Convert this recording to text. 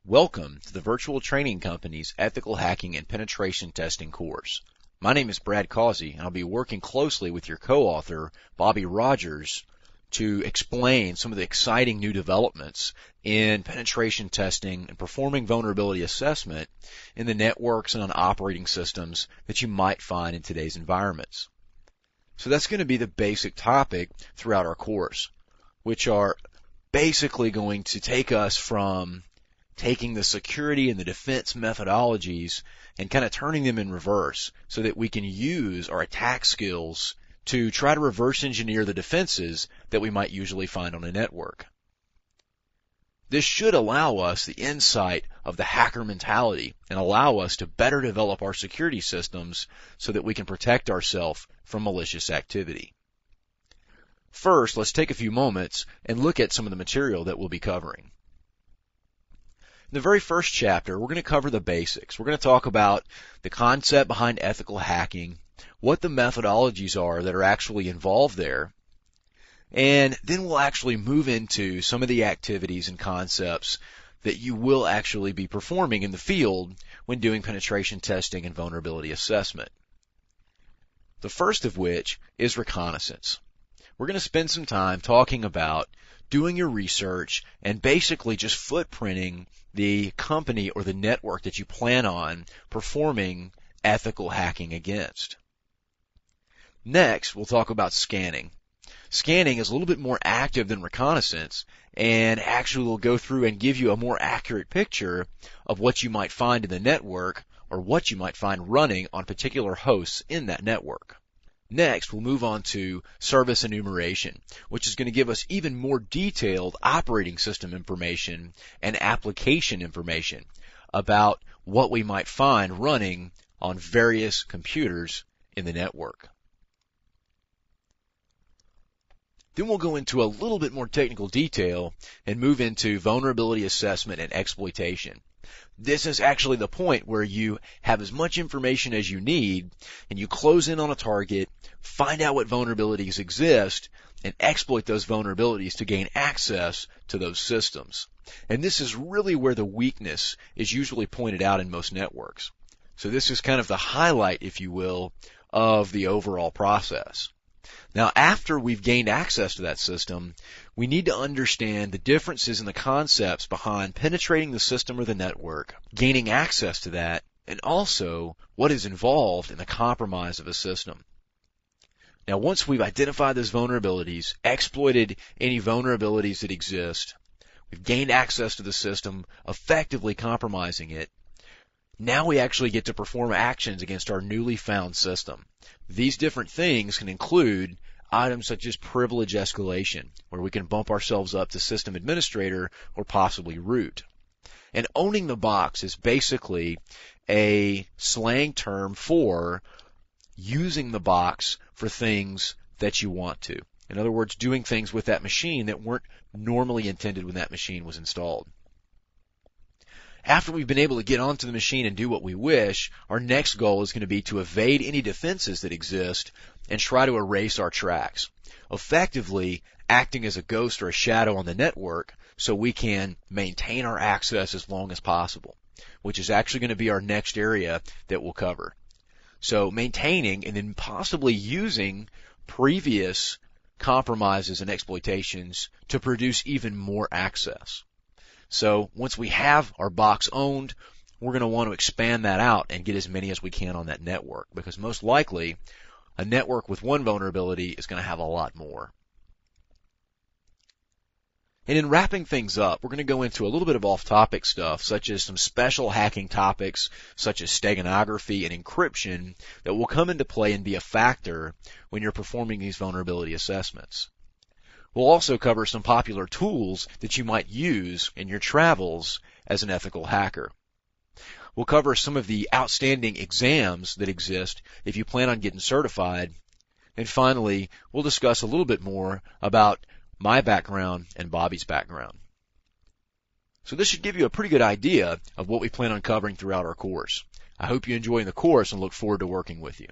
Welcome to the Virtual Training Company's Ethical Hacking and Penetration Testing course. My name is Brad Causey, and I'll be working closely with your co-author, Bobby Rogers, to explain some of the exciting new developments in penetration testing and performing vulnerability assessment in the networks and on operating systems that you might find in today's environments. So that's going to be the basic topic throughout our course, which are basically going to take us from taking the security and the defense methodologies and kind of turning them in reverse so that we can use our attack skills to try to reverse engineer the defenses that we might usually find on a network. This should allow us the insight of the hacker mentality and allow us to better develop our security systems so that we can protect ourselves from malicious activity. First, let's take a few moments and look at some of the material that we'll be covering. In the very first chapter, we're going to cover the basics. We're going to talk about the concept behind ethical hacking, what the methodologies are that are actually involved there, and then we'll actually move into some of the activities and concepts that you will actually be performing in the field when doing penetration testing and vulnerability assessment. The first of which is reconnaissance. We're going to spend some time talking about doing your research and basically just footprinting the company or the network that you plan on performing ethical hacking against. Next, we'll talk about scanning. Scanning is a little bit more active than reconnaissance and actually will go through and give you a more accurate picture of what you might find in the network or what you might find running on particular hosts in that network. Next, we'll move on to service enumeration, which is going to give us even more detailed operating system information and application information about what we might find running on various computers in the network. Then we'll go into a little bit more technical detail and move into vulnerability assessment and exploitation. This is actually the point where you have as much information as you need and you close in on a target, find out what vulnerabilities exist, and exploit those vulnerabilities to gain access to those systems. And this is really where the weakness is usually pointed out in most networks. So this is kind of the highlight, if you will, of the overall process. Now, after we've gained access to that system, we need to understand the differences in the concepts behind penetrating the system or the network, gaining access to that, and also what is involved in the compromise of a system. Now, once we've identified those vulnerabilities, exploited any vulnerabilities that exist, we've gained access to the system, effectively compromising it, now we actually get to perform actions against our newly found system. These different things can include items such as privilege escalation, where we can bump ourselves up to system administrator or possibly root. And owning the box is basically a slang term for using the box for things that you want to. In other words, doing things with that machine that weren't normally intended when that machine was installed. After we've been able to get onto the machine and do what we wish, our next goal is going to be to evade any defenses that exist and try to erase our tracks, effectively acting as a ghost or a shadow on the network so we can maintain our access as long as possible, which is actually going to be our next area that we'll cover. So maintaining and then possibly using previous compromises and exploitations to produce even more access. So once we have our box owned, we're going to want to expand that out and get as many as we can on that network, because most likely a network with one vulnerability is going to have a lot more. And in wrapping things up, we're going to go into a little bit of off-topic stuff, such as some special hacking topics, such as steganography and encryption, that will come into play and be a factor when you're performing these vulnerability assessments. We'll also cover some popular tools that you might use in your travels as an ethical hacker. We'll cover some of the outstanding exams that exist if you plan on getting certified. And finally, we'll discuss a little bit more about my background and Bobby's background. So this should give you a pretty good idea of what we plan on covering throughout our course. I hope you enjoy the course and look forward to working with you.